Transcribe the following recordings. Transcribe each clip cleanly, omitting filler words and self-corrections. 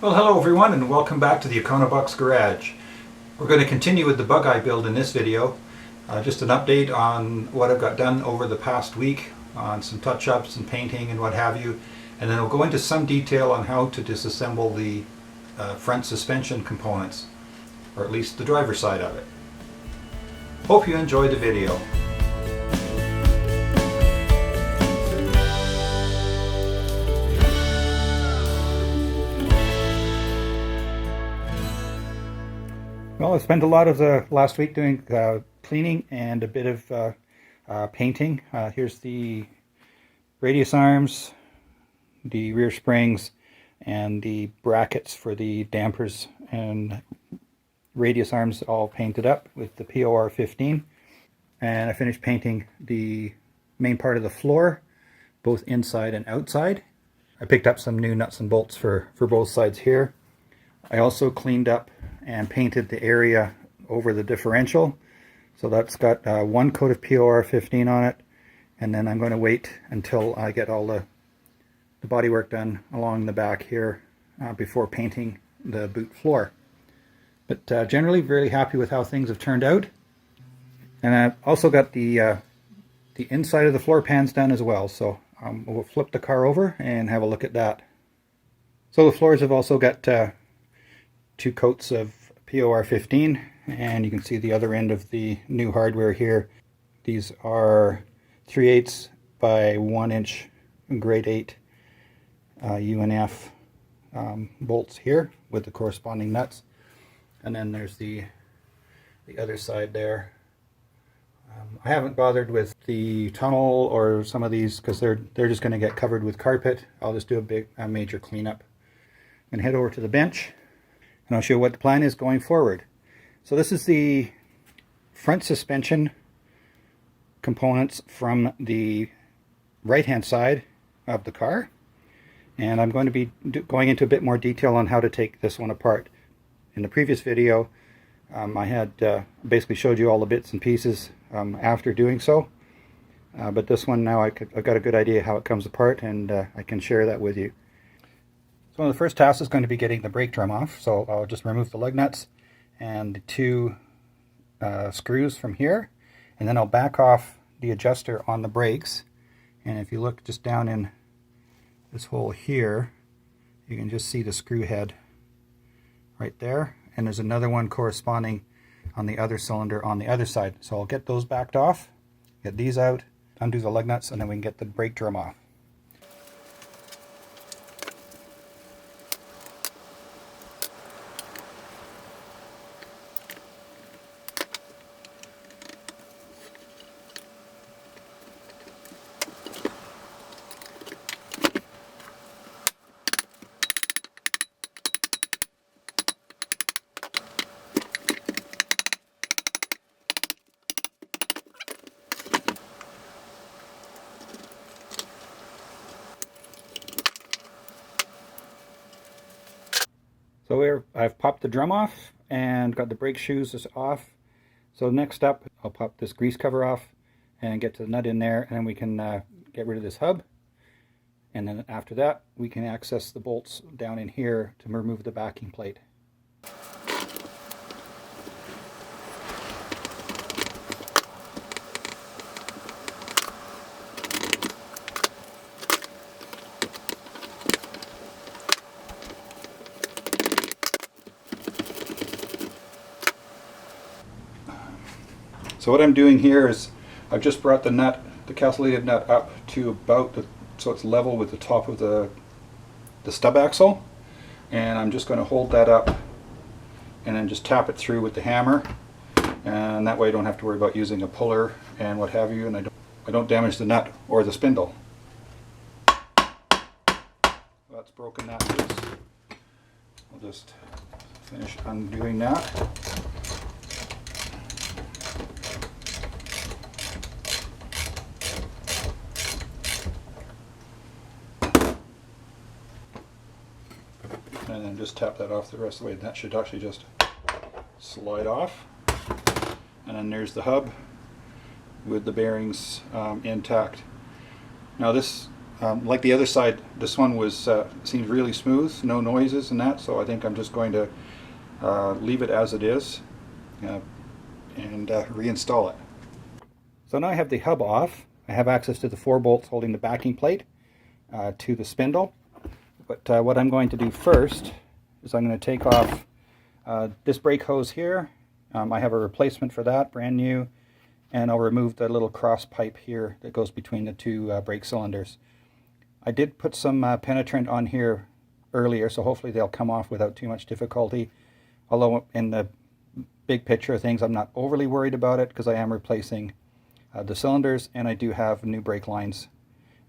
Well, hello everyone and welcome back to the Econobox garage. We're going to continue with the Bugeye build in this video. Just an update on what I've got done over the past week on some touch-ups and painting and what have you. And then we'll go into some detail on how to disassemble the front suspension components, or at least the driver's side of it. Hope you enjoyed the video. Well, I spent a lot of the last week doing cleaning and a bit of painting. Here's the radius arms, the rear springs, and the brackets for the dampers and radius arms all painted up with the POR 15. And I finished painting the main part of the floor, both inside and outside. I picked up some new nuts and bolts for both sides here. I also cleaned up and painted the area over the differential. So that's got one coat of POR 15 on it, and then I'm going to wait until I get all the bodywork done along the back here before painting the boot floor. But generally very happy with how things have turned out. And I've also got the inside of the floor pans done as well, so we'll flip the car over and have a look at that. So the floors have also got two coats of POR 15, and you can see the other end of the new hardware here. These are 3/8 by 1 inch grade 8 UNF bolts here with the corresponding nuts. And then there's the other side there. I haven't bothered with the tunnel or some of these because they're just going to get covered with carpet. I'll just do a major cleanup. I'm going to head over to the bench and I'll show you what the plan is going forward. So this is the front suspension components from the right hand side of the car, and I'm going to be going into a bit more detail on how to take this one apart. In the previous video I had basically showed you all the bits and pieces after doing so, but this one now I've got a good idea how it comes apart, and I can share that with you. So one of the first tasks is going to be getting the brake drum off. So I'll just remove the lug nuts and the two screws from here, and then I'll back off the adjuster on the brakes. And if you look just down in this hole here, you can just see the screw head right there, and there's another one corresponding on the other cylinder on the other side. So I'll get those backed off, get these out, undo the lug nuts, and then we can get the brake drum off. So I've popped the drum off and got the brake shoes off. So next up, I'll pop this grease cover off and get the nut in there, and then we can get rid of this hub. And then after that, we can access the bolts down in here to remove the backing plate. So what I'm doing here is I've just brought the nut, the castellated nut, up to about so it's level with the top of the stub axle, and I'm just going to hold that up and then just tap it through with the hammer, and that way I don't have to worry about using a puller and what have you, and I don't damage the nut or the spindle. That's broken that loose. I'll just finish undoing that. And then just tap that off the rest of the way. That should actually just slide off. And then there's the hub with the bearings intact. Now this Like the other side, this one was seems really smooth, no noises and that, so I think I'm just going to leave it as it is and reinstall it. So now I have the hub off. I have access to the 4 bolts holding the backing plate to the spindle. But what I'm going to do first is I'm going to take off this brake hose here. I have a replacement for that, brand new, and I'll remove the little cross pipe here that goes between the 2 brake cylinders. I did put some penetrant on here earlier, so hopefully they'll come off without too much difficulty. Although in the big picture of things, I'm not overly worried about it because I am replacing the cylinders, and I do have new brake lines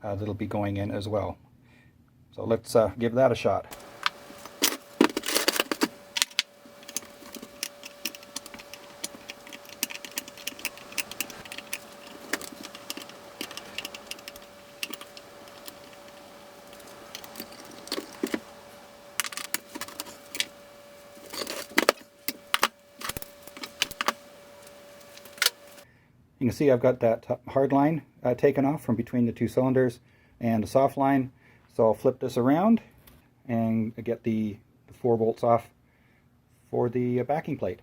that'll be going in as well. So let's give that a shot. You can see I've got that hard line taken off from between the 2 cylinders and the soft line. So I'll flip this around and get the 4 bolts off for the backing plate.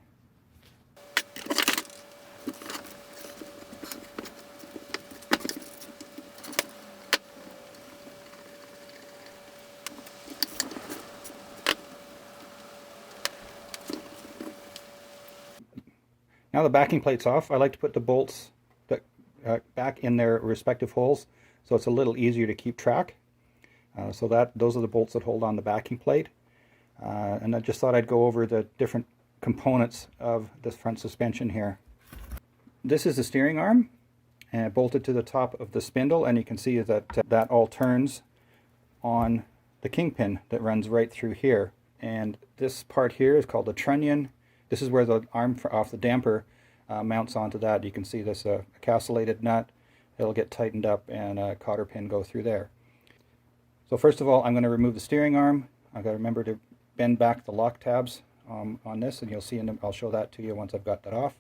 Now the backing plate's off, I like to put the bolts back in their respective holes so it's a little easier to keep track. So those are the bolts that hold on the backing plate. And I just thought I'd go over the different components of this front suspension here. This is the steering arm, and bolted to the top of the spindle, and you can see that that all turns on the Kingpin that runs right through here. And this part here is called the trunnion. This is where the arm off the damper mounts onto that. You can see this a castellated nut. It'll get tightened up and a cotter pin go through there. So first of all, I'm going to remove the steering arm. I've got to remember to bend back the lock tabs on this, and you'll see I'll show that to you once I've got that off.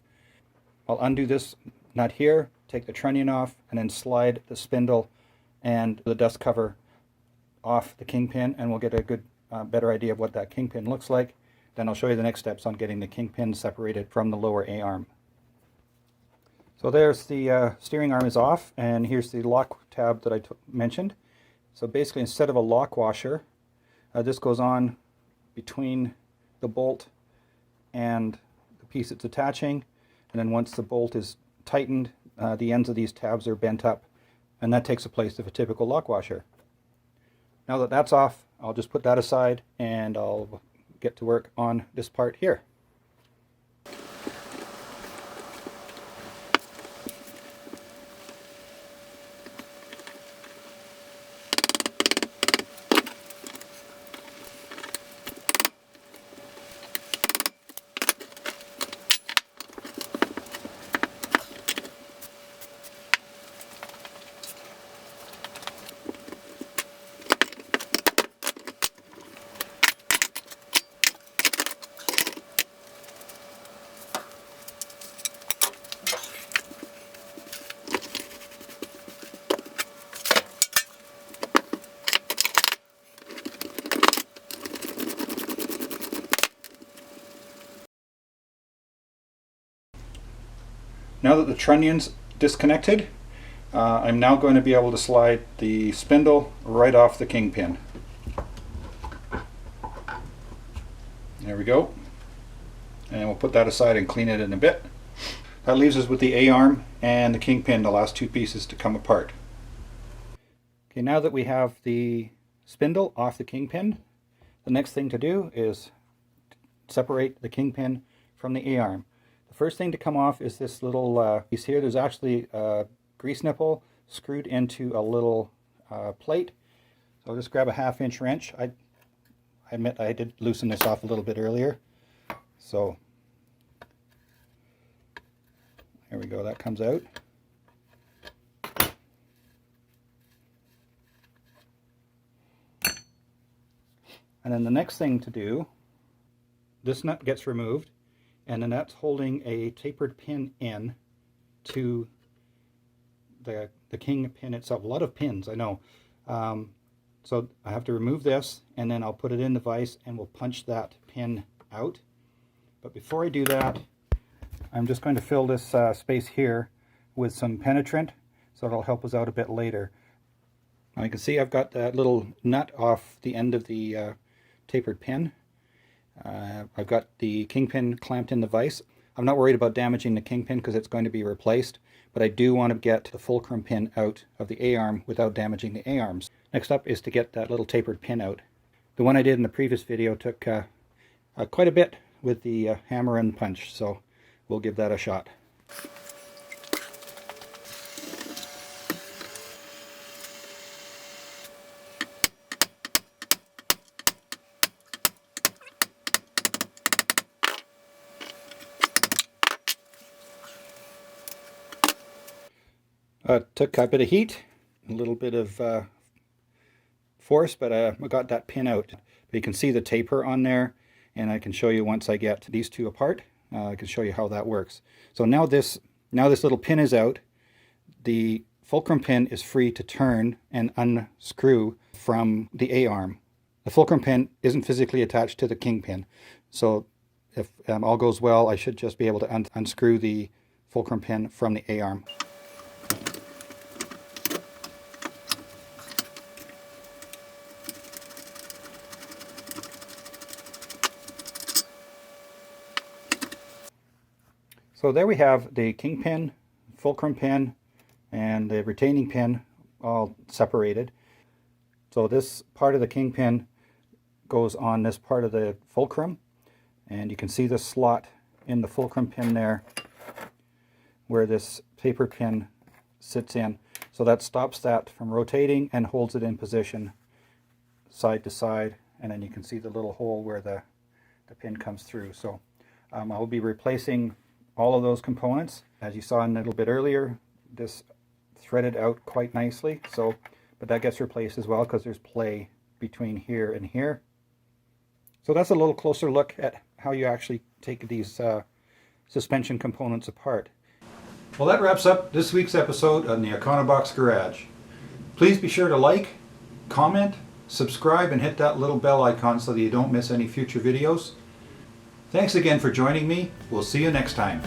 I'll undo this nut here, take the trunnion off, and then slide the spindle and the dust cover off the Kingpin, and we'll get a good, better idea of what that Kingpin looks like. Then I'll show you the next steps on getting the Kingpin separated from the lower A-arm. So there's the steering arm is off, and here's the lock tab that I mentioned. So basically, instead of a lock washer, this goes on between the bolt and the piece it's attaching, and then once the bolt is tightened, the ends of these tabs are bent up, and that takes the place of a typical lock washer. Now that that's off, I'll just put that aside and I'll get to work on this part here. Now that the trunnion's disconnected, I'm now going to be able to slide the spindle right off the Kingpin. There we go. And we'll put that aside and clean it in a bit. That leaves us with the A-arm and the Kingpin, the last 2 pieces to come apart. Okay, now that we have the spindle off the Kingpin, the next thing to do is separate the Kingpin from the A-arm. The first thing to come off is this little piece here. There's actually a grease nipple screwed into a little plate. So I'll just grab a 1/2-inch wrench. I admit I did loosen this off a little bit earlier. So there we go, that comes out. And then the next thing to do, this nut gets removed, and then that's holding a tapered pin in to the Kingpin itself. A lot of pins, I know. So I have to remove this, and then I'll put it in the vise and we'll punch that pin out. But before I do that, I'm just going to fill this space here with some penetrant, so it'll help us out a bit later. Now you can see I've got that little nut off the end of the tapered pin. I've got the Kingpin clamped in the vise. I'm not worried about damaging the Kingpin because it's going to be replaced, but I do want to get the fulcrum pin out of the A-arm without damaging the A-arms. Next up is to get that little tapered pin out. The one I did in the previous video took quite a bit with the hammer and punch, so we'll give that a shot. Took a bit of heat, a little bit of force, but I got that pin out. But you can see the taper on there, and I can show you once I get these two apart. I can show you how that works. So now this little pin is out. The fulcrum pin is free to turn and unscrew from the A-arm. The fulcrum pin isn't physically attached to the Kingpin, so if all goes well, I should just be able to unscrew the fulcrum pin from the A-arm. So there we have the Kingpin, fulcrum pin, and the retaining pin all separated. So this part of the Kingpin goes on this part of the fulcrum, and you can see the slot in the fulcrum pin there where this taper pin sits in. So that stops that from rotating and holds it in position side to side, and then you can see the little hole where the pin comes through. So I'll be replacing all of those components. As you saw a little bit earlier, this threaded out quite nicely, but that gets replaced as well because there's play between here and here. So that's a little closer look at how you actually take these suspension components apart. Well, that wraps up this week's episode on the Econobox Garage. Please be sure to like, comment, subscribe, and hit that little bell icon so that you don't miss any future videos. Thanks again for joining me. We'll see you next time.